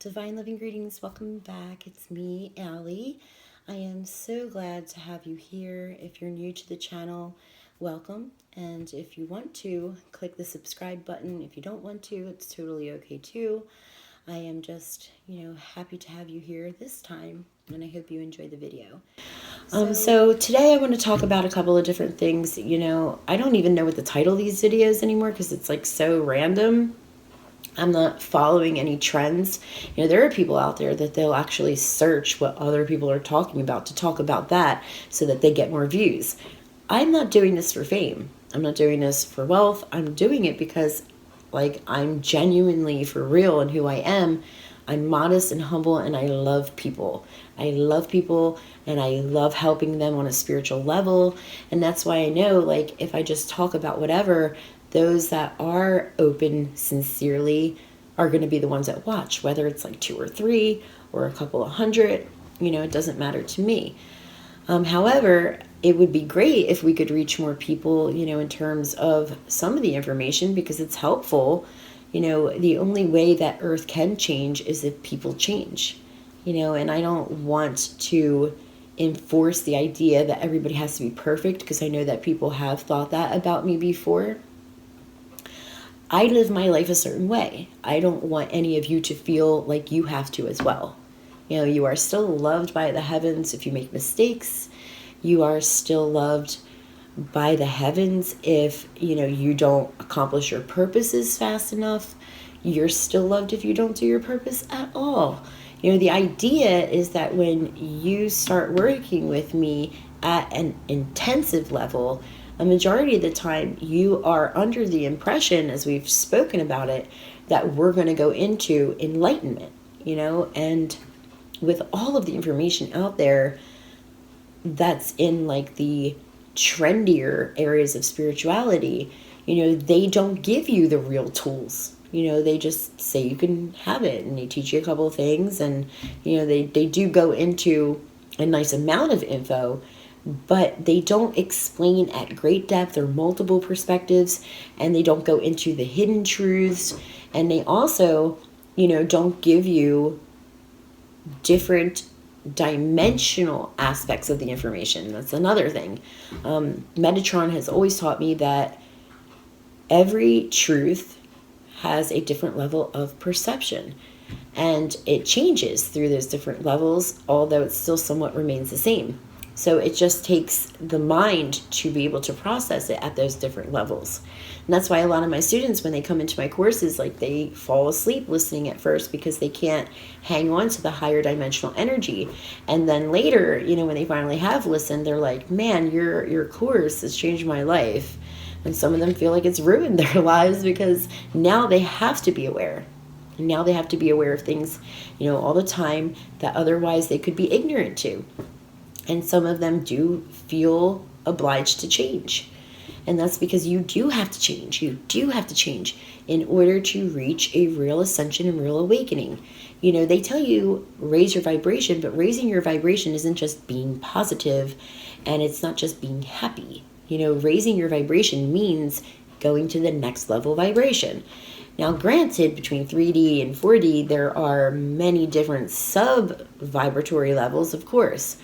Divine loving greetings, welcome back. It's me, Allie. I am so glad to have you here. If you're new to the channel, welcome. And if you want to, click the subscribe button. If you don't want to, it's totally okay too. I am just, happy to have you here this time, and I hope you enjoy the video. So today I want to talk about a couple of different things. I don't even know what the title of these videos anymore because it's like so random. I'm not following any trends. There are people out there that they'll actually search what other people are talking about to talk about that so that they get more views. I'm not doing this for fame. I'm not doing this for wealth. I'm doing it because, I'm genuinely for real in who I am. I'm modest and humble, and I love people. I love people, and I love helping them on a spiritual level. And that's why I know, if I just talk about whatever, those that are open sincerely are going to be the ones that watch, whether it's 2 or 3 or a couple of hundred, it doesn't matter to me. However, it would be great if we could reach more people, in terms of some of the information, because it's helpful. The only way that Earth can change is if people change, and I don't want to enforce the idea that everybody has to be perfect, because I know that people have thought that about me before. I live my life a certain way. I don't want any of you to feel like you have to as well. You are still loved by the heavens if you make mistakes. You are still loved by the heavens if, you don't accomplish your purposes fast enough. You're still loved if you don't do your purpose at all. The idea is that when you start working with me at an intensive level, a majority of the time you are under the impression, as we've spoken about it, that we're going to go into enlightenment, and with all of the information out there that's in the trendier areas of spirituality, they don't give you the real tools. They just say you can have it, and they teach you a couple of things, and they do go into a nice amount of info, but they don't explain at great depth or multiple perspectives, and they don't go into the hidden truths, and they also, don't give you different dimensional aspects of the information. That's another thing. Metatron has always taught me that every truth has a different level of perception, and it changes through those different levels, although it still somewhat remains the same. So it just takes the mind to be able to process it at those different levels. And that's why a lot of my students, when they come into my courses, they fall asleep listening at first because they can't hang on to the higher dimensional energy. And then later, when they finally have listened, they're like, man, your course has changed my life. And some of them feel like it's ruined their lives because now they have to be aware. Now they have to be aware of things, all the time that otherwise they could be ignorant to. And some of them do feel obliged to change. And that's because you do have to change. You do have to change in order to reach a real ascension and real awakening. They tell you raise your vibration, but raising your vibration isn't just being positive, and it's not just being happy. Raising your vibration means going to the next level vibration. Now, granted, between 3D and 4D, there are many different sub-vibratory levels, of course.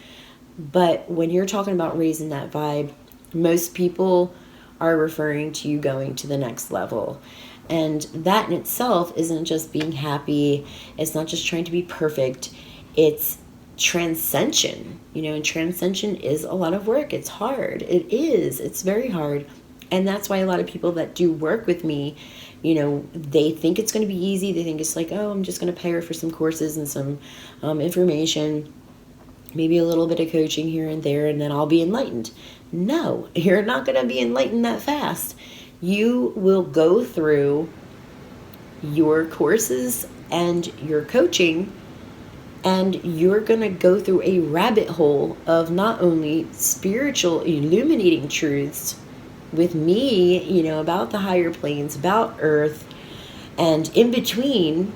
But when you're talking about raising that vibe, most people are referring to you going to the next level. And that in itself isn't just being happy. It's not just trying to be perfect. It's transcension. And transcension is a lot of work. It's hard. It is. It's very hard. And that's why a lot of people that do work with me, they think it's going to be easy. They think it's I'm just going to pay her for some courses and some information, maybe a little bit of coaching here and there, and then I'll be enlightened. No, you're not going to be enlightened that fast. You will go through your courses and your coaching, and you're going to go through a rabbit hole of not only spiritual illuminating truths with me, about the higher planes, about Earth, and in between,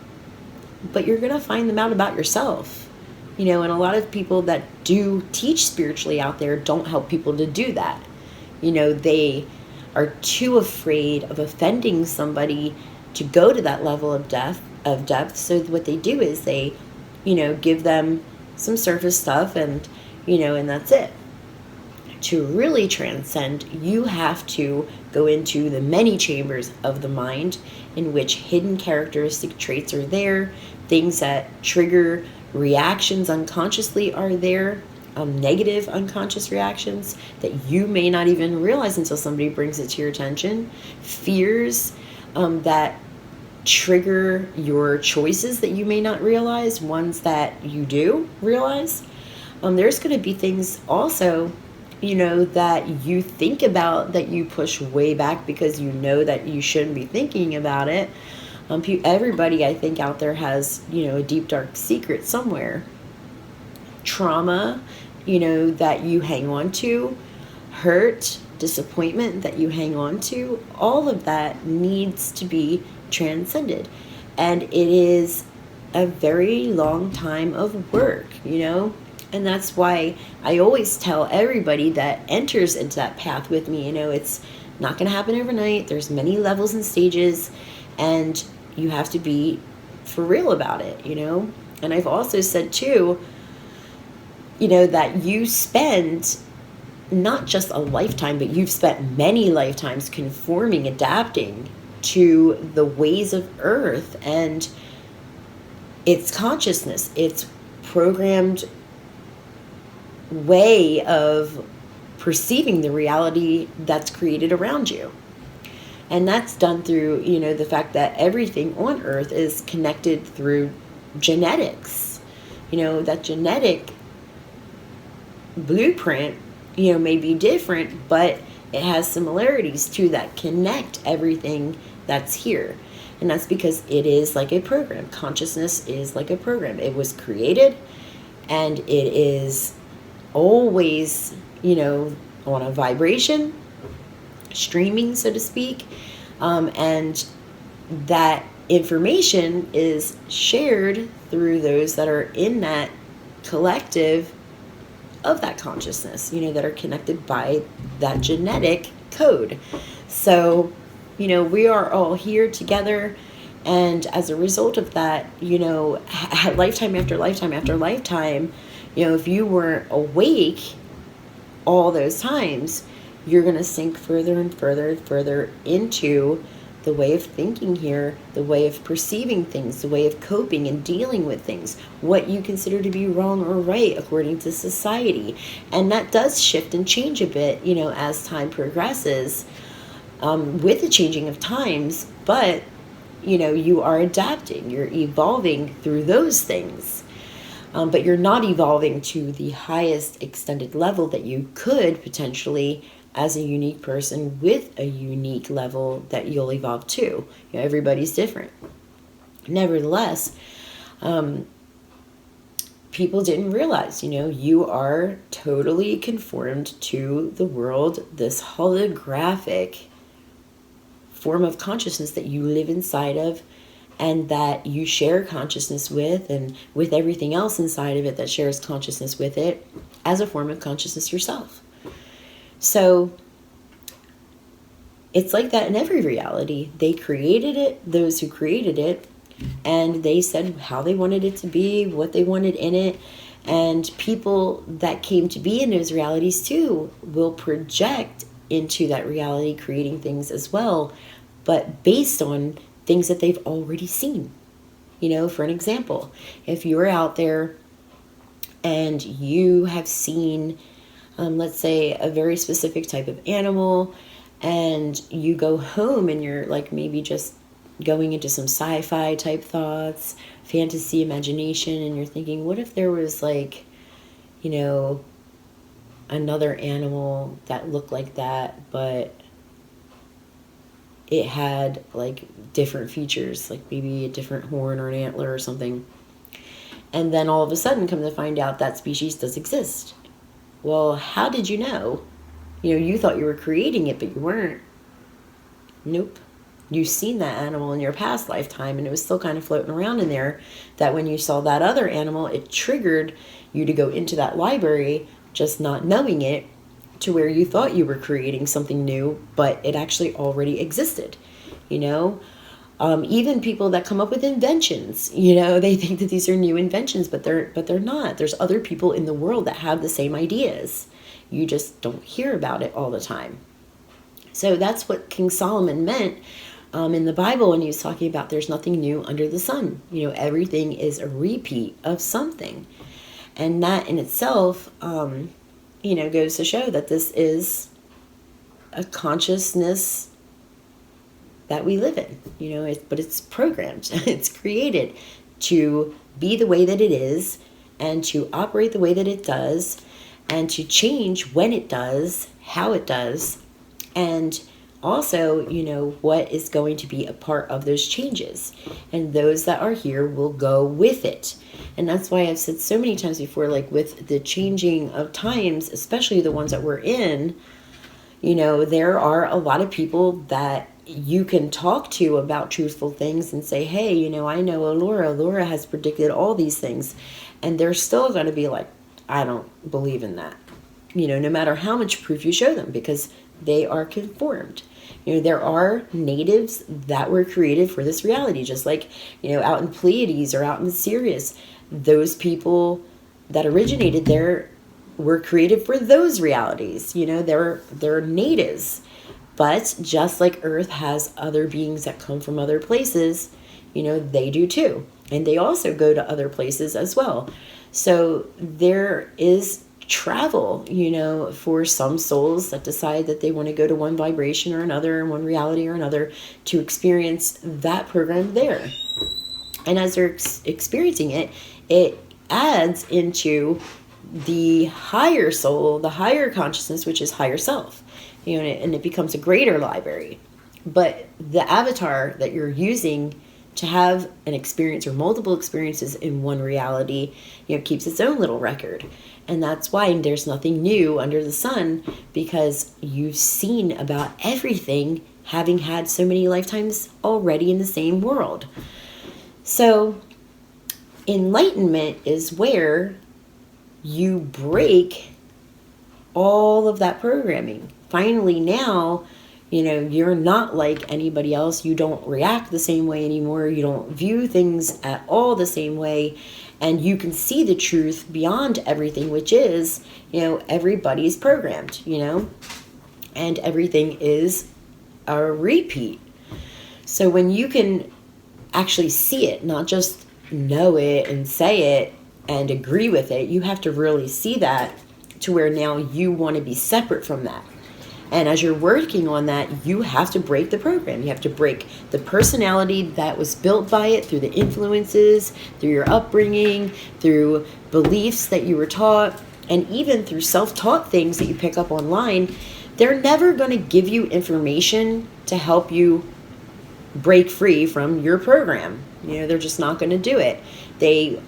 but you're going to find them out about yourself. And a lot of people that do teach spiritually out there don't help people to do that. They are too afraid of offending somebody to go to that level of depth of depth. So what they do is they, give them some surface stuff, and and that's it. To really transcend, you have to go into the many chambers of the mind in which hidden characteristic traits are there, things that trigger reactions unconsciously are there, negative unconscious reactions that you may not even realize until somebody brings it to your attention, fears that trigger your choices that you may not realize, ones that you do realize. There's going to be things also, that you think about that you push way back because you know that you shouldn't be thinking about it. Everybody, I think, out there has, a deep, dark secret somewhere. Trauma, that you hang on to, hurt, disappointment that you hang on to, all of that needs to be transcended. And it is a very long time of work, and that's why I always tell everybody that enters into that path with me, it's not going to happen overnight. There's many levels and stages, and you have to be for real about it, And I've also said too, that you spend not just a lifetime, but you've spent many lifetimes conforming, adapting to the ways of Earth and its consciousness, its programmed way of perceiving the reality that's created around you. And that's done through, the fact that everything on Earth is connected through genetics. That genetic blueprint, may be different, but it has similarities too that connect everything that's here. And that's because it is like a program. Consciousness is like a program. It was created, and it is always, on a vibration, streaming, so to speak. And that information is shared through those that are in that collective of that consciousness, that are connected by that genetic code. So, we are all here together. And as a result of that, lifetime after lifetime after lifetime, if you weren't awake all those times, you're going to sink further and further and further into the way of thinking here, the way of perceiving things, the way of coping and dealing with things, what you consider to be wrong or right according to society. And that does shift and change a bit, as time progresses, with the changing of times. But, you are adapting, you're evolving through those things. But you're not evolving to the highest extended level that you could potentially as a unique person with a unique level that you'll evolve to. Everybody's different. Nevertheless, people didn't realize, you are totally conformed to the world, this holographic form of consciousness that you live inside of, and that you share consciousness with, and with everything else inside of it that shares consciousness with it as a form of consciousness yourself. So it's like that in every reality. They created it, those who created it, and they said how they wanted it to be, what they wanted in it. And people that came to be in those realities too will project into that reality, creating things as well, but based on things that they've already seen. For an example, if you're out there and you have seen, let's say, a very specific type of animal, and you go home and you're like maybe just going into some sci-fi type thoughts, fantasy, imagination, and you're thinking, what if there was like, another animal that looked like that, but it had like different features, like maybe a different horn or an antler or something. And then all of a sudden come to find out that species does exist. Well, how did you know? You thought you were creating it, but you weren't. Nope. You've seen that animal in your past lifetime, and it was still kind of floating around in there, that when you saw that other animal, it triggered you to go into that library, just not knowing it, to where you thought you were creating something new, but it actually already existed, Even people that come up with inventions, they think that these are new inventions, but they're not. There's other people in the world that have the same ideas. You just don't hear about it all the time. So that's what King Solomon meant in the Bible when he was talking about there's nothing new under the sun. Everything is a repeat of something. And that in itself, goes to show that this is a consciousness that we live in, but it's programmed, it's created to be the way that it is and to operate the way that it does and to change when it does, how it does, and also, what is going to be a part of those changes. And those that are here will go with it. And that's why I've said so many times before, like with the changing of times, especially the ones that we're in, there are a lot of people that you can talk to about truthful things and say, hey, I know Alura has predicted all these things. And they're still going to be like, I don't believe in that, no matter how much proof you show them, because they are conformed. There are natives that were created for this reality, just like, out in Pleiades or out in Sirius. Those people that originated there were created for those realities. They're natives. But just like Earth has other beings that come from other places, they do too. And they also go to other places as well. So there is travel, for some souls that decide that they want to go to one vibration or another, one reality or another, to experience that program there. And as they're experiencing it, it adds into the higher soul, the higher consciousness, which is higher self, and it becomes a greater library. But the avatar that you're using to have an experience or multiple experiences in one reality, keeps its own little record. And that's why there's nothing new under the sun, because you've seen about everything, having had so many lifetimes already in the same world. So enlightenment is where you break all of that programming. Finally, now, you're not like anybody else. You don't react the same way anymore. You don't view things at all the same way. And you can see the truth beyond everything, which is, everybody's programmed, and everything is a repeat. So when you can actually see it, not just know it and say it and agree with it, you have to really see that to where now you want to be separate from that. And as you're working on that, you have to break the program. You have to break the personality that was built by it through the influences, through your upbringing, through beliefs that you were taught, and even through self-taught things that you pick up online. They're never going to give you information to help you break free from your program. They're just not going to do it. They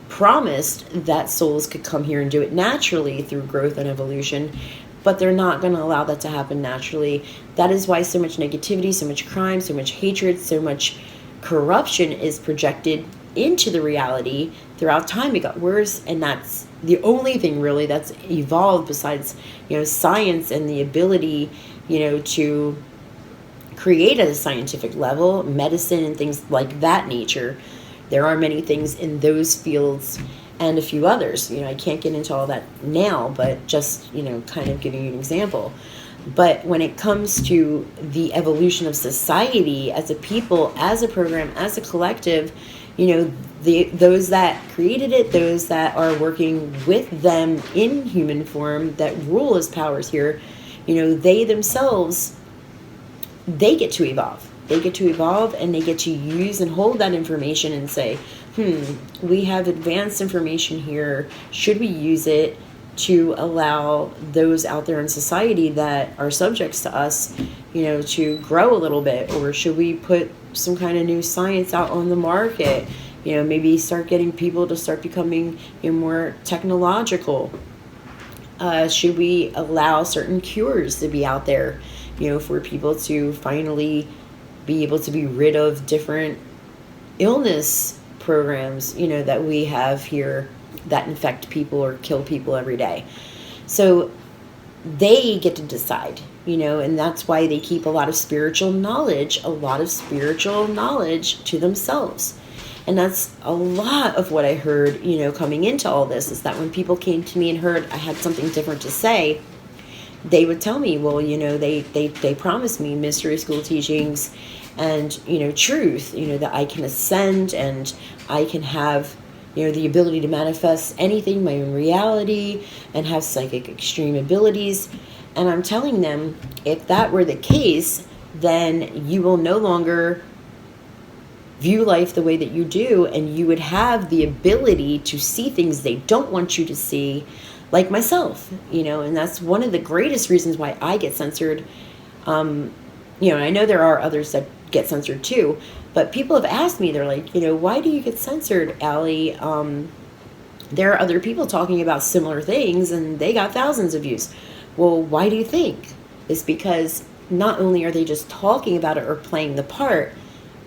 promised that souls could come here and do it naturally through growth and evolution, but they're not going to allow that to happen naturally. That is why so much negativity, so much crime, so much hatred, so much corruption is projected into the reality throughout time. It got worse, and that's the only thing really that's evolved besides, science and the ability, to create at a scientific level, medicine and things like that nature. There are many things in those fields and a few others. I can't get into all that now, but just, kind of giving you an example. But when it comes to the evolution of society as a people, as a program, as a collective, those that created it, those that are working with them in human form, that rule as powers here, they themselves, they get to evolve. They get to evolve, and they get to use and hold that information and say, we have advanced information here. Should we use it to allow those out there in society that are subjects to us, to grow a little bit? Or should we put some kind of new science out on the market? Maybe start getting people to start becoming more technological. Should we allow certain cures to be out there, for people to finally be able to be rid of different illness programs, that we have here that infect people or kill people every day. So they get to decide, And that's why they keep a lot of spiritual knowledge to themselves. And that's a lot of what I heard, coming into all this, is that when people came to me and heard I had something different to say, they would tell me, well, they promised me mystery school teachings and, truth, that I can ascend and I can have, the ability to manifest anything, my own reality, and have psychic extreme abilities. And I'm telling them, if that were the case, then you will no longer view life the way that you do, and you would have the ability to see things they don't want you to see, like myself, and that's one of the greatest reasons why I get censored. And I know there are others that get censored too, but people have asked me, they're like, why do you get censored, Allie? There are other people talking about similar things and they got thousands of views. Well, why do you think? It's because not only are they just talking about it or playing the part,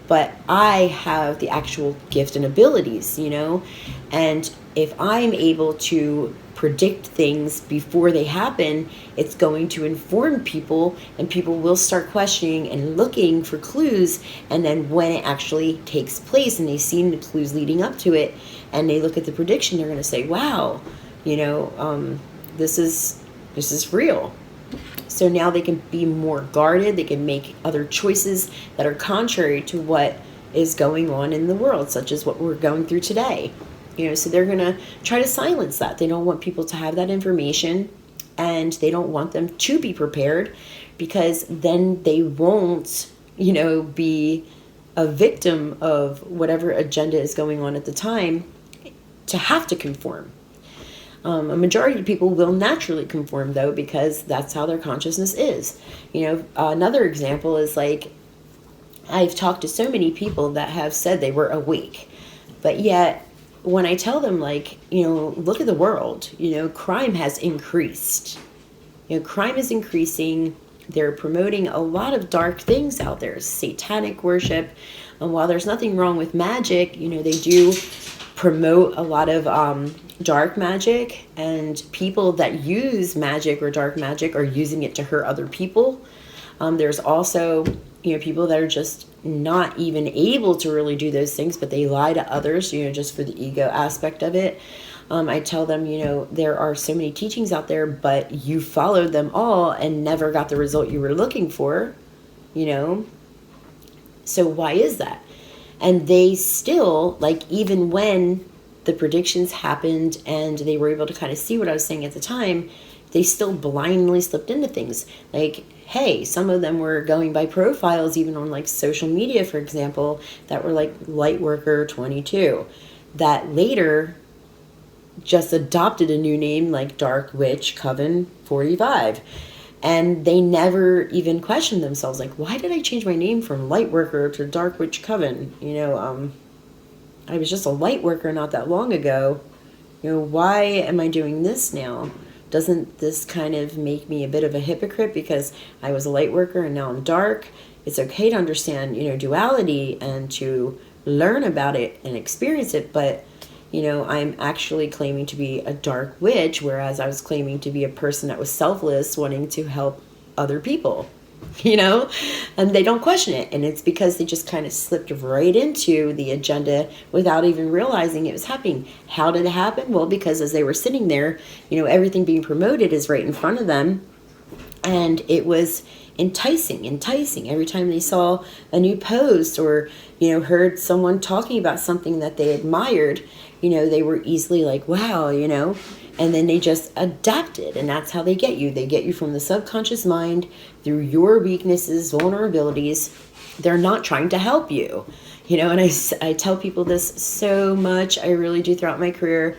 but I have the actual gift and abilities, and if I'm able to predict things before they happen, it's going to inform people, and people will start questioning and looking for clues. And then when it actually takes place and they've seen the clues leading up to it and they look at the prediction, they're going to say, wow, this is real. So now they can be more guarded. They can make other choices that are contrary to what is going on in the world, such as what we're going through today. So they're going to try to silence that. They don't want people to have that information, and they don't want them to be prepared, because then they won't, be a victim of whatever agenda is going on at the time to have to conform. A majority of people will naturally conform, though, because that's how their consciousness is. Another example is, like, I've talked to so many people that have said they were awake, but yet when I tell them, like, look at the world, crime has increased. Crime is increasing. They're promoting a lot of dark things out there, satanic worship. And while there's nothing wrong with magic, they do promote a lot of dark magic, and people that use magic or dark magic are using it to hurt other people. There's also, people that are just not even able to really do those things, but they lie to others, just for the ego aspect of it. I tell them, there are so many teachings out there, but you followed them all and never got the result you were looking for, So why is that? And they still, like, even when the predictions happened and they were able to kind of see what I was saying at the time, they still blindly slipped into things. Like, hey, some of them were going by profiles, even on, like, social media, for example, that were like Lightworker 22, that later just adopted a new name like Dark Witch Coven 45. And they never even questioned themselves, like, why did I change my name from Lightworker to Dark Witch Coven? I was just a light worker not that long ago. Why am I doing this now? Doesn't this kind of make me a bit of a hypocrite because I was a light worker and now I'm dark? It's okay to understand, duality and to learn about it and experience it, but, I'm actually claiming to be a dark witch, whereas I was claiming to be a person that was selfless, wanting to help other people. And they don't question it. And it's because they just kind of slipped right into the agenda without even realizing it was happening. How did it happen? Well, because as they were sitting there, everything being promoted is right in front of them. And it was enticing. Every time they saw a new post or, heard someone talking about something that they admired, they were easily like, wow, and then they just adapted. And that's how they get you. They get you from the subconscious mind through your weaknesses, vulnerabilities. They're not trying to help you, and I tell people this so much. I really do throughout my career,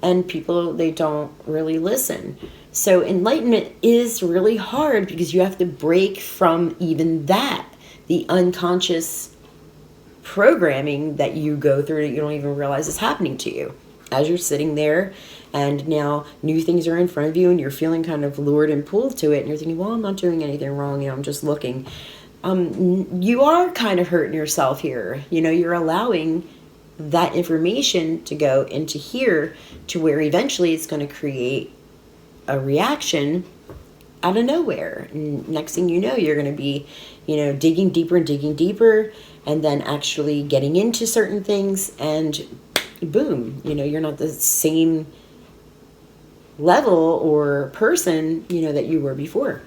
and people, they don't really listen. So enlightenment is really hard because you have to break from even that, the unconscious programming that you go through that you don't even realize is happening to you as you're sitting there. And now new things are in front of you and you're feeling kind of lured and pulled to it. And you're thinking, well, I'm not doing anything wrong. I'm just looking. You are kind of hurting yourself here. You're allowing that information to go into here to where eventually it's going to create a reaction out of nowhere. And next thing you know, you're going to be, digging deeper and digging deeper, and then actually getting into certain things, and boom, you're not the same level or person, that you were before.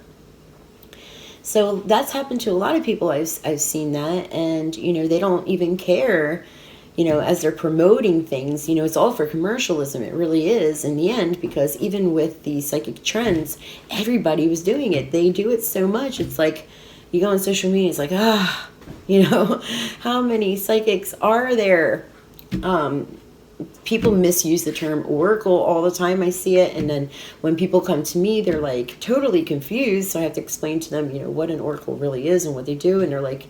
So that's happened to a lot of people. I've seen that, and, they don't even care, as they're promoting things, it's all for commercialism. It really is in the end, because even with the psychic trends, everybody was doing it. They do it so much. It's like, you go on social media, it's like, how many psychics are there? People misuse the term oracle all the time. I see it. And then when people come to me, they're like totally confused. So I have to explain to them, what an oracle really is and what they do. And they're like,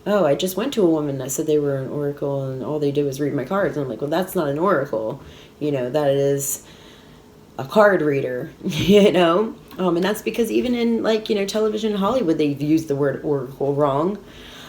oh, I just went to a woman that said they were an oracle and all they did was read my cards. And I'm like, well, that's not an oracle. That is a card reader, and that's because even in television in Hollywood, they've used the word oracle wrong.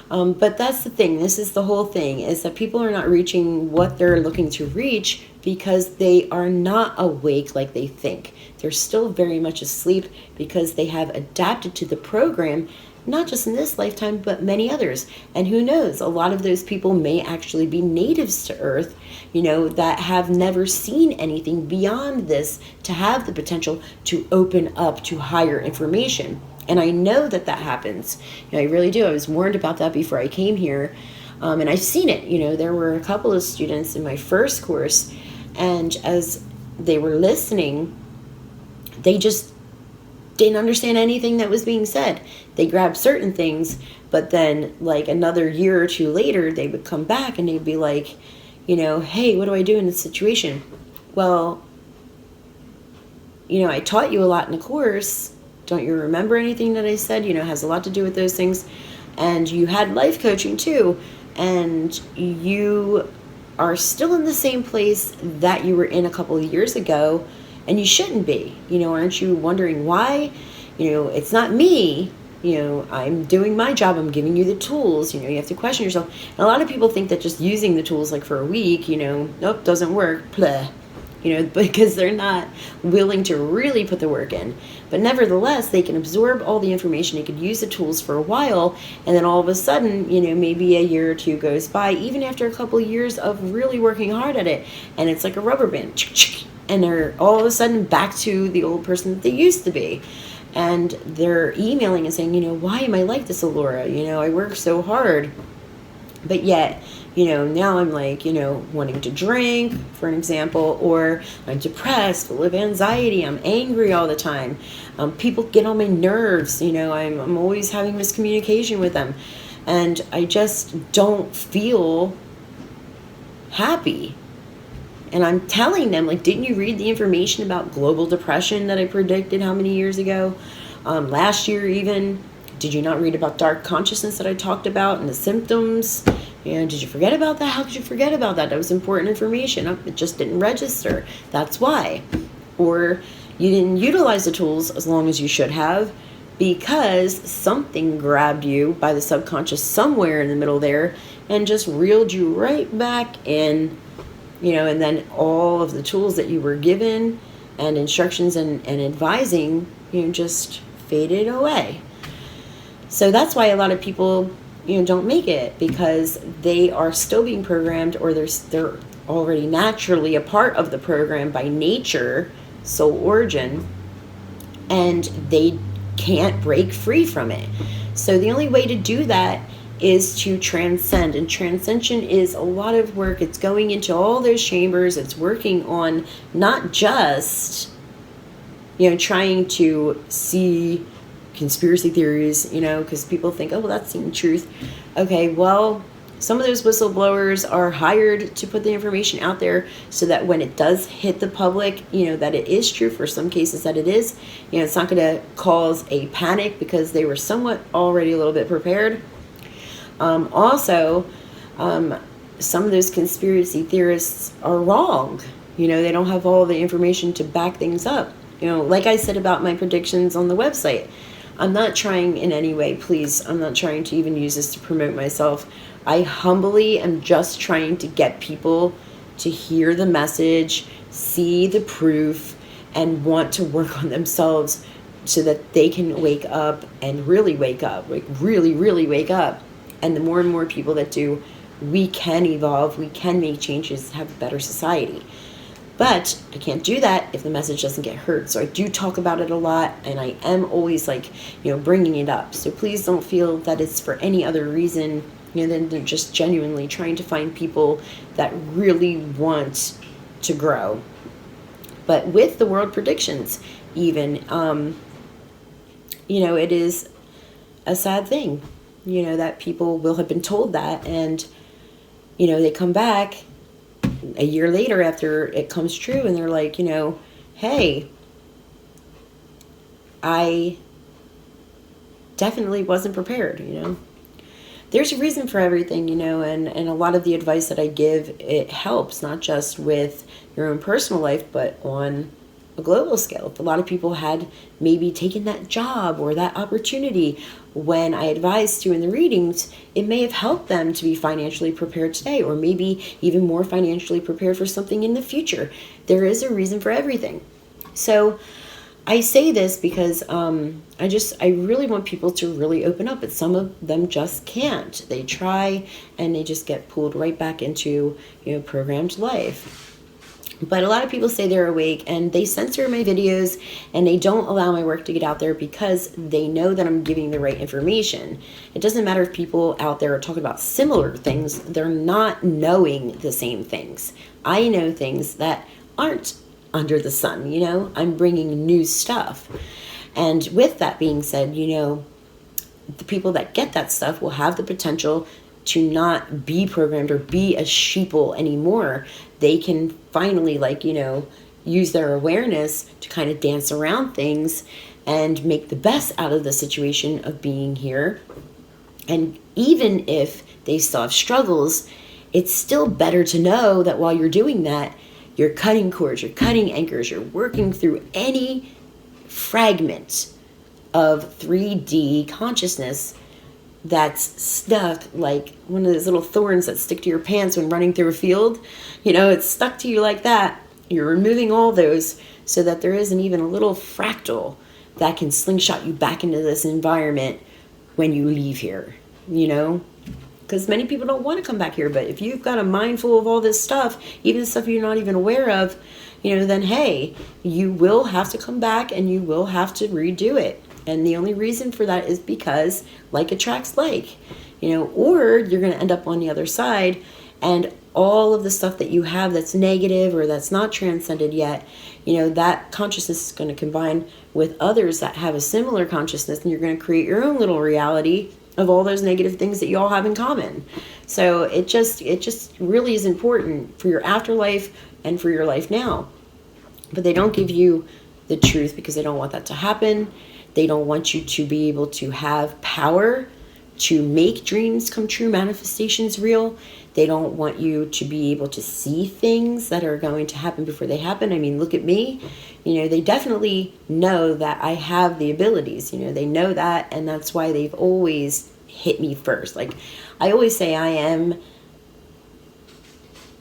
But that's the thing. This is the whole thing, is that people are not reaching what they're looking to reach because they are not awake like they think. They're still very much asleep because they have adapted to the program, not just in this lifetime, but many others. And who knows, a lot of those people may actually be natives to Earth, that have never seen anything beyond this to have the potential to open up to higher information. And I know that happens. I really do. I was warned about that before I came here. And I've seen it. There were a couple of students in my first course, and as they were listening, they just didn't understand anything that was being said. They grabbed certain things, but then another year or two later, they would come back and they'd be like, hey, what do I do in this situation? Well, I taught you a lot in the course. Don't you remember anything that I said? Has a lot to do with those things. And you had life coaching too. And you are still in the same place that you were in a couple of years ago. And you shouldn't be. Aren't you wondering why? It's not me. I'm doing my job. I'm giving you the tools. You have to question yourself. And a lot of people think that just using the tools for a week, nope, doesn't work. Pleh. Because they're not willing to really put the work in. But nevertheless, they can absorb all the information. They could use the tools for a while, and then all of a sudden, maybe a year or two goes by, even after a couple of years of really working hard at it, and it's like a rubber band, and they're all of a sudden back to the old person that they used to be. And they're emailing and saying, why am I like this, Alura? I work so hard, but yet, now I'm wanting to drink, for an example, or I'm depressed, full of anxiety, I'm angry all the time. People get on my nerves, I'm always having miscommunication with them. And I just don't feel happy. And I'm telling them, didn't you read the information about global depression that I predicted how many years ago? Last year even. Did you not read about dark consciousness that I talked about and the symptoms? Did you forget about that? How could you forget about that? That was important information. It just didn't register. That's why. Or you didn't utilize the tools as long as you should have because something grabbed you by the subconscious somewhere in the middle there and just reeled you right back in, and then all of the tools that you were given and instructions and advising, just faded away. So that's why a lot of people, don't make it, because they are still being programmed, or they're already naturally a part of the program by nature, soul origin, and they can't break free from it. So the only way to do that is to transcend. And transcension is a lot of work. It's going into all those chambers. It's working on not just, trying to see conspiracy theories, because people think, oh, well, that's the truth. Okay, well, some of those whistleblowers are hired to put the information out there so that when it does hit the public, that it is true. For some cases that it is, it's not going to cause a panic because they were somewhat already a little bit prepared. Also, some of those conspiracy theorists are wrong. They don't have all the information to back things up. Like I said about my predictions on the website, I'm not trying in any way, please, I'm not trying to even use this to promote myself. I humbly am just trying to get people to hear the message, see the proof, and want to work on themselves so that they can wake up and really wake up, like really, really wake up. And the more and more people that do, we can evolve, we can make changes, have a better society. But I can't do that if the message doesn't get heard. So I do talk about it a lot, and I am always like, bringing it up. So please don't feel that it's for any other reason, than just genuinely trying to find people that really want to grow. But with the world predictions, even, it is a sad thing, that people will have been told that, and, they come back a year later after it comes true, and they're like, hey, I definitely wasn't prepared. There's a reason for everything, and a lot of the advice that I give, it helps not just with your own personal life, but on a global scale. If a lot of people had maybe taken that job or that opportunity when I advised you in the readings, it may have helped them to be financially prepared today, or maybe even more financially prepared for something in the future. There is a reason for everything. So I say this because I really want people to really open up, but some of them just can't. They try and they just get pulled right back into, programmed life. But a lot of people say they're awake, and they censor my videos, and they don't allow my work to get out there because they know that I'm giving the right information. It doesn't matter if people out there are talking about similar things. They're not knowing the same things. I know things that aren't under the sun, I'm bringing new stuff. And with that being said, the people that get that stuff will have the potential to not be programmed or be a sheeple anymore. They can finally, use their awareness to kind of dance around things and make the best out of the situation of being here. And even if they still have struggles, it's still better to know that while you're doing that, you're cutting cords, you're cutting anchors, you're working through any fragment of 3D consciousness that's stuck, like one of those little thorns that stick to your pants when running through a field. It's stuck to you like that. You're removing all those so that there isn't even a little fractal that can slingshot you back into this environment when you leave here, because many people don't want to come back here. But if you've got a mind full of all this stuff, even stuff you're not even aware of, then hey, you will have to come back and you will have to redo it. And the only reason for that is because like attracts like, or you're going to end up on the other side, and all of the stuff that you have that's negative or that's not transcended yet, that consciousness is going to combine with others that have a similar consciousness, and you're going to create your own little reality of all those negative things that you all have in common. So it just really is important for your afterlife and for your life now. But they don't give you the truth because they don't want that to happen. They don't want you to be able to have power to make dreams come true, manifestations real. They don't want you to be able to see things that are going to happen before they happen. I mean, look at me. They definitely know that I have the abilities. They know that, and that's why they've always hit me first. Like I always say, I am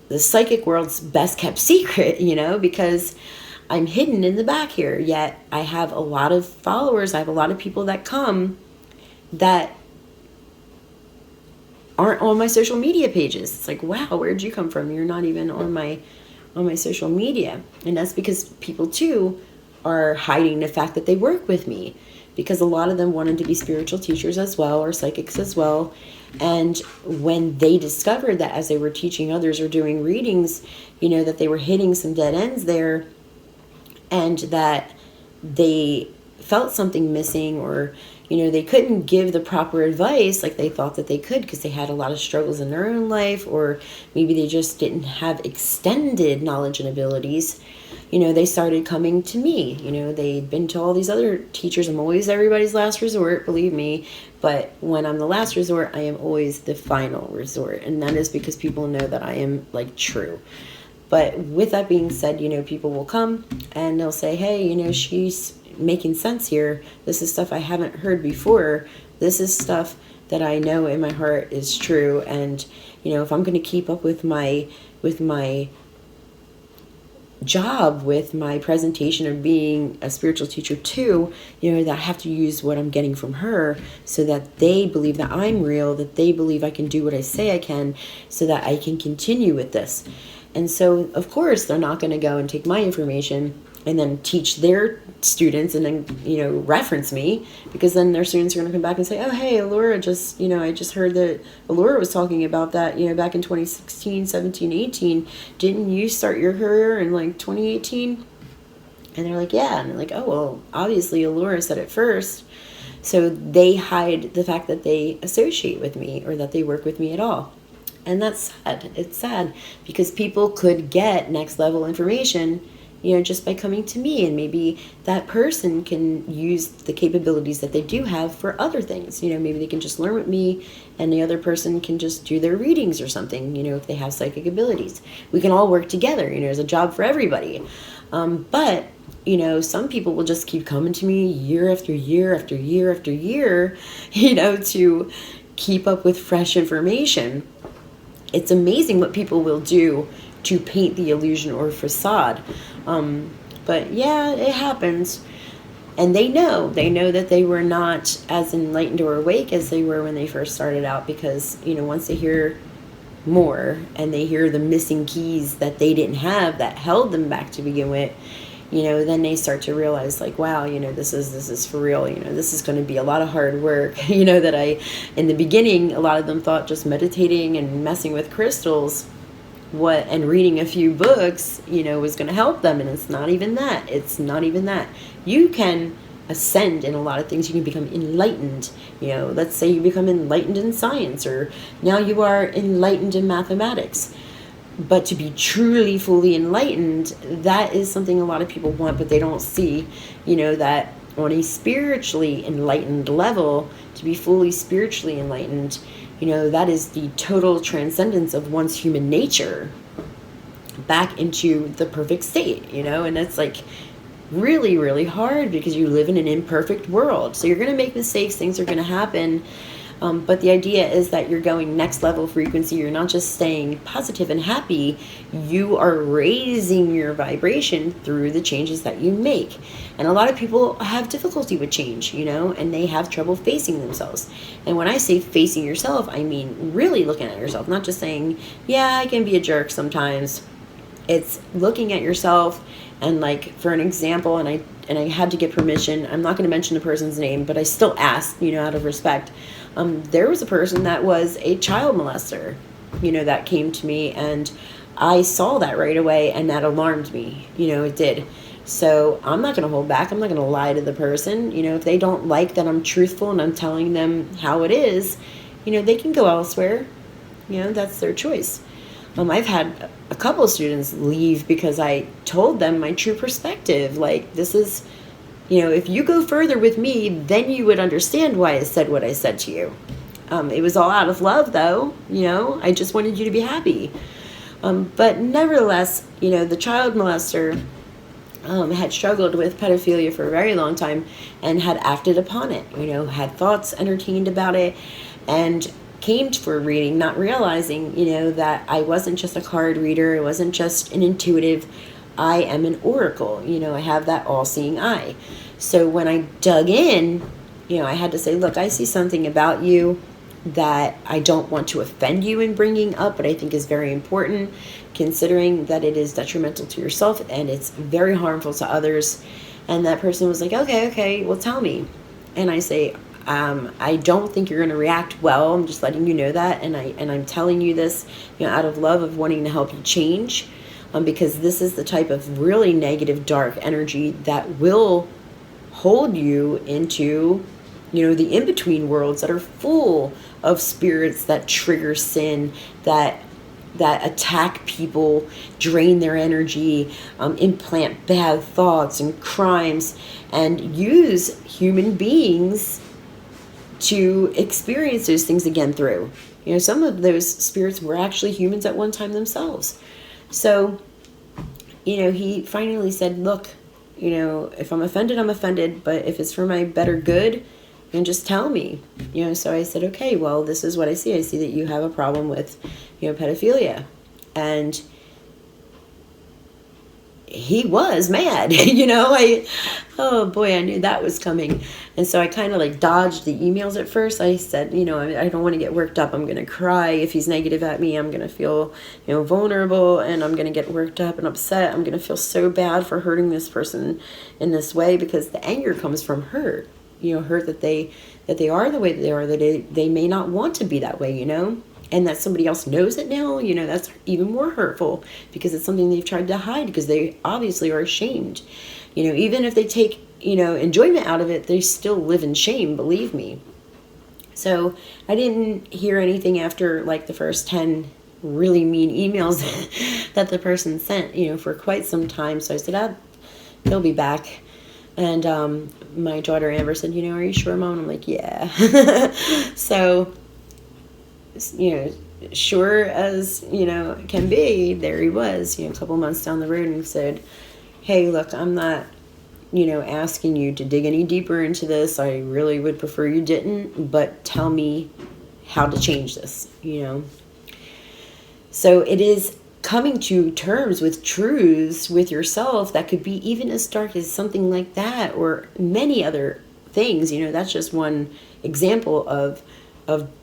the psychic world's best kept secret, because I'm hidden in the back here, yet I have a lot of followers. I have a lot of people that come that aren't on my social media pages. It's like, wow, where'd you come from? You're not even on my social media. And that's because people too are hiding the fact that they work with me, because a lot of them wanted to be spiritual teachers as well, or psychics as well. And when they discovered that as they were teaching others or doing readings, that they were hitting some dead ends there, and that they felt something missing, or they couldn't give the proper advice like they thought that they could because they had a lot of struggles in their own life, or maybe they just didn't have extended knowledge and abilities, they started coming to me. They'd been to all these other teachers. I'm always everybody's last resort, believe me, but when I'm the last resort, I am always the final resort, and that is because people know that I am like true. But with that being said, people will come and they'll say, hey, she's making sense here. This is stuff I haven't heard before. This is stuff that I know in my heart is true. And, if I'm going to keep up with my job with my presentation of being a spiritual teacher too, that I have to use what I'm getting from her so that they believe that I'm real, that they believe I can do what I say I can, so that I can continue with this. And so, of course, they're not going to go and take my information and then teach their students and then, reference me, because then their students are going to come back and say, oh, hey, Alura I just heard that Alura was talking about that, back in 2016, 17, 18. Didn't you start your career in like 2018? And they're like, yeah. And they're like, oh, well, obviously Alura said it first. So they hide the fact that they associate with me or that they work with me at all. And that's sad. It's sad because people could get next level information, just by coming to me, and maybe that person can use the capabilities that they do have for other things. Maybe they can just learn with me and the other person can just do their readings or something, if they have psychic abilities. We can all work together, there's a job for everybody. But some people will just keep coming to me year after year after year after year, to keep up with fresh information. It's amazing what people will do to paint the illusion or facade. But yeah, it happens. And they know that they were not as enlightened or awake as they were when they first started out, because, once they hear more and they hear the missing keys that they didn't have that held them back to begin with, then they start to realize like, wow, this is for real. This is going to be a lot of hard work, that in the beginning, a lot of them thought just meditating and messing with crystals and reading a few books, was going to help them. And it's not even that. You can ascend in a lot of things. You can become enlightened. Let's say you become enlightened in science, or now you are enlightened in mathematics. But to be truly, fully enlightened, that is something a lot of people want, but they don't see, that on a spiritually enlightened level, to be fully spiritually enlightened, that is the total transcendence of one's human nature back into the perfect state, and it's like really, really hard because you live in an imperfect world. So you're going to make mistakes, things are going to happen. But the idea is that you're going next level frequency. You're not just staying positive and happy. You are raising your vibration through the changes that you make. And a lot of people have difficulty with change, and they have trouble facing themselves. And when I say facing yourself, I mean really looking at yourself, not just saying, yeah, I can be a jerk sometimes. It's looking at yourself. And like, for an example, and I had to get permission. I'm not going to mention the person's name, but I still asked, out of respect. There was a person that was a child molester, that came to me, and I saw that right away, and that alarmed me. It did. So I'm not going to hold back. I'm not going to lie to the person. If they don't like that I'm truthful and I'm telling them how it is, they can go elsewhere. That's their choice. I've had a couple of students leave because I told them my true perspective. Like, this is, if you go further with me, then you would understand why I said what I said to you. It was all out of love, though. I just wanted you to be happy. But nevertheless, the child molester had struggled with pedophilia for a very long time and had acted upon it, had thoughts entertained about it, and came for a reading, not realizing, that I wasn't just a card reader. It wasn't just an intuitive. I am an oracle. I have that all-seeing eye. So when I dug in, I had to say, look, I see something about you that I don't want to offend you in bringing up, but I think is very important, considering that it is detrimental to yourself and it's very harmful to others. And that person was like, okay, well, tell me. And I say, I don't think you're going to react well. I'm just letting you know that. And I'm telling you this, out of love, of wanting to help you change, because this is the type of really negative, dark energy that will hold you into, the in-between worlds that are full of spirits that trigger sin, that attack people, drain their energy, implant bad thoughts and crimes, and use human beings to experience those things again through. Some of those spirits were actually humans at one time themselves. So, he finally said, look, if I'm offended, I'm offended, but if it's for my better good, then just tell me. So I said, okay, well, this is what I see. I see that you have a problem with, pedophilia. And he was mad. You know, oh boy, I knew that was coming. And so I kind of like dodged the emails at first. I said, you know, I don't want to get worked up. I'm going to cry. If he's negative at me, I'm going to feel, you know, vulnerable, and I'm going to get worked up and upset. I'm going to feel so bad for hurting this person in this way, because the anger comes from hurt, you know, hurt that they are the way that they are, that they may not want to be that way, you know, and that somebody else knows it now, you know, that's even more hurtful, because it's something they've tried to hide, because they obviously are ashamed. You know, even if they take, you know, enjoyment out of it, they still live in shame, believe me. So I didn't hear anything after like the first 10 really mean emails that the person sent, you know, for quite some time. So I said, he'll be back. And my daughter Amber said, you know, are you sure, Mom? And I'm like, yeah. So, you know, sure as, you know, can be, there he was, you know, a couple months down the road, and he said, hey, look, I'm not, you know, asking you to dig any deeper into this. I really would prefer you didn't, but tell me how to change this, you know. So it is coming to terms with truths with yourself that could be even as dark as something like that, or many other things. You know, that's just one example of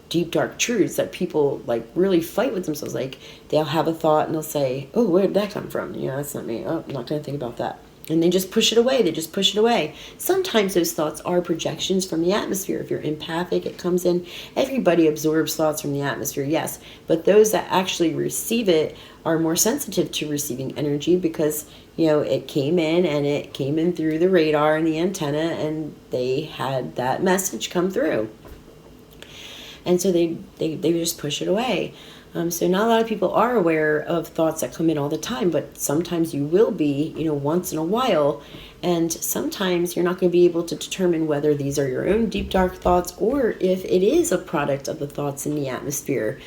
deep dark truths that people like really fight with themselves. Like they'll have a thought and they'll say, oh, where did that come from? You know, that's not me. Oh, I'm not going to think about that. And they just push it away. They just push it away. Sometimes those thoughts are projections from the atmosphere. If you're empathic, it comes in. Everybody absorbs thoughts from the atmosphere, yes. But those that actually receive it are more sensitive to receiving energy, because, you know, it came in, and it came in through the radar and the antenna, and they had that message come through. And so they just push it away. So not a lot of people are aware of thoughts that come in all the time, but sometimes you will be, you know, once in a while. And sometimes you're not going to be able to determine whether these are your own deep, dark thoughts, or if it is a product of the thoughts in the atmosphere.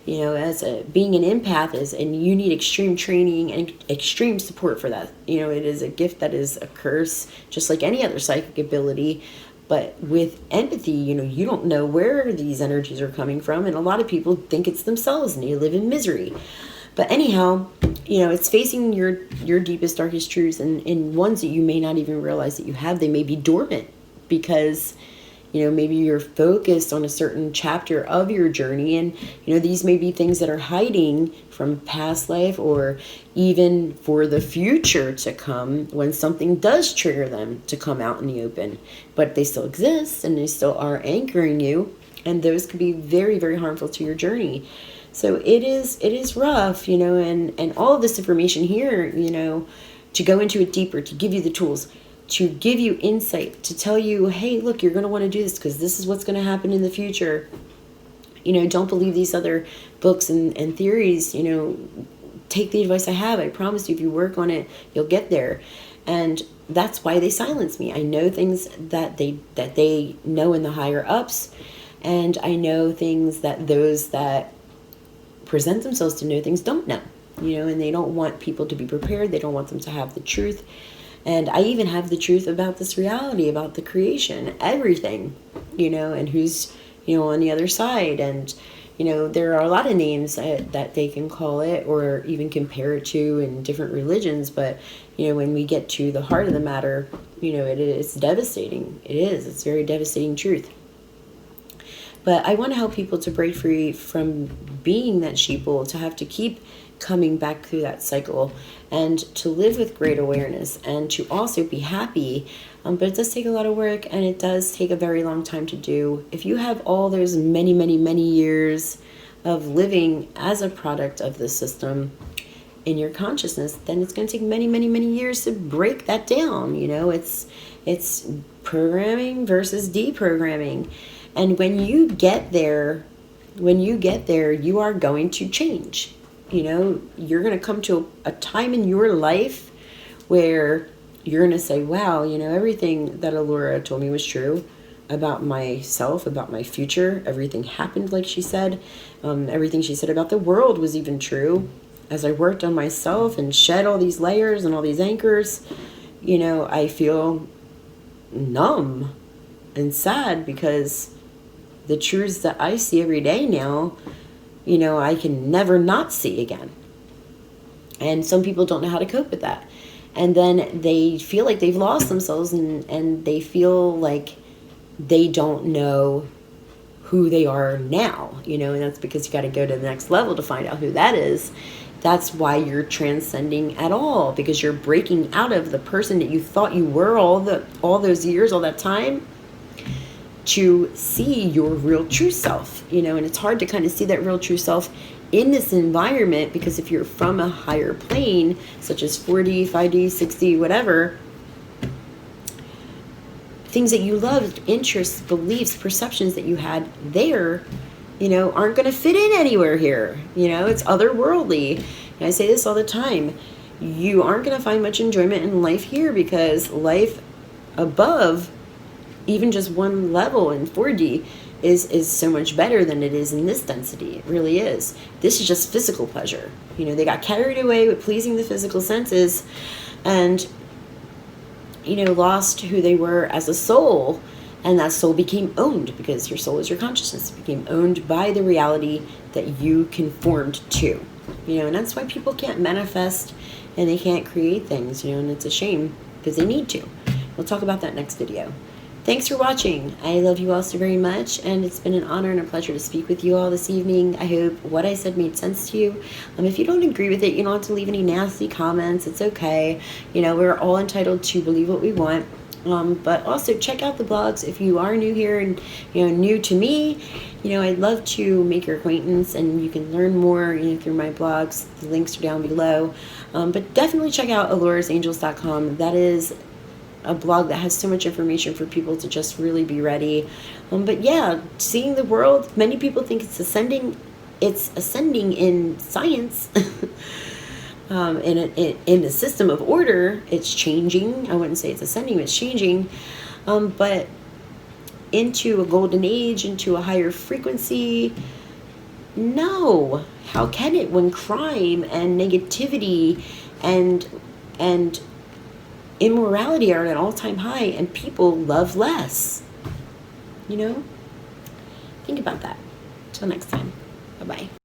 You know, being an empath and you need extreme training and extreme support for that. You know, it is a gift that is a curse, just like any other psychic ability. But with empathy, you know, you don't know where these energies are coming from, and a lot of people think it's themselves, and you live in misery. But anyhow, you know, it's facing your deepest, darkest truths, and ones that you may not even realize that you have. They may be dormant because, you know, maybe you're focused on a certain chapter of your journey, and, you know, these may be things that are hiding from past life, or even for the future to come, when something does trigger them to come out in the open. But they still exist, and they still are anchoring you, and those can be very, very harmful to your journey. So it is rough, you know, and all of this information here, you know, to go into it deeper, to give you the tools, to give you insight, to tell you, hey, look, you're going to want to do this because this is what's going to happen in the future. You know, don't believe these other books and theories. You know, take the advice I have. I promise you, if you work on it, you'll get there. And that's why they silence me. I know things that they know in the higher ups, and I know things that those that present themselves to know things don't know. You know, and they don't want people to be prepared. They don't want them to have the truth. And I even have the truth about this reality, about the creation, everything, you know, and who's, you know, on the other side. And, you know, there are a lot of names that they can call it, or even compare it to in different religions. But, you know, when we get to the heart of the matter, you know, it's devastating. It is. It's very devastating truth. But I want to help people to break free from being that sheeple, to have to keep coming back through that cycle, and to live with great awareness, and to also be happy. But it does take a lot of work, and it does take a very long time to do. If you have all those many, many, many years of living as a product of the system in your consciousness, then it's going to take many, many, many years to break that down. You know, it's programming versus deprogramming. And when you get there, you are going to change. You know, you're going to come to a time in your life where you're going to say, wow, you know, everything that Alura told me was true about myself, about my future. Everything happened like she said. Everything she said about the world was even true. As I worked on myself and shed all these layers and all these anchors, you know, I feel numb and sad, because the truths that I see every day now, you know, I can never not see again. And some people don't know how to cope with that. and then they feel like they've lost themselves, and they feel like they don't know who they are now, and that's because you got to go to the next level to find out who that is. That's why you're transcending at all, because you're breaking out of the person that you thought you were all those years, all that time, to see your real true self, and it's hard to kind of see that real true self in this environment, because if you're from a higher plane, such as 4D, 5D, 6D, whatever, things that you loved, interests, beliefs, perceptions that you had there, aren't going to fit in anywhere here. It's otherworldly. And I say this all the time. You aren't going to find much enjoyment in life here, because life above even just one level in 4D is so much better than it is in this density. It really is. This is just physical pleasure. They got carried away with pleasing the physical senses, and lost who they were as a soul, and that soul became owned, because your soul is your consciousness. It became owned by the reality that you conformed to, and that's why people can't manifest and they can't create things, and it's a shame, because they need to. We'll talk about that next video. Thanks for watching. I love you all so very much, and it's been an honor and a pleasure to speak with you all this evening. I hope what I said made sense to you. If you don't agree with it, you don't have to leave any nasty comments. It's okay. We're all entitled to believe what we want. But also check out the blogs if you are new here and new to me. I'd love to make your acquaintance, and you can learn more through my blogs. The links are down below. But definitely check out alurasangels.com. That is a blog that has so much information for people to just really be ready. But yeah, seeing the world, many people think it's ascending in science. In the system of order, it's changing. I wouldn't say it's ascending, it's changing. But into a golden age, into a higher frequency, no. How can it, when crime and negativity and immorality are at an all-time high, and people love less? Think about that. Till next time. Bye-bye.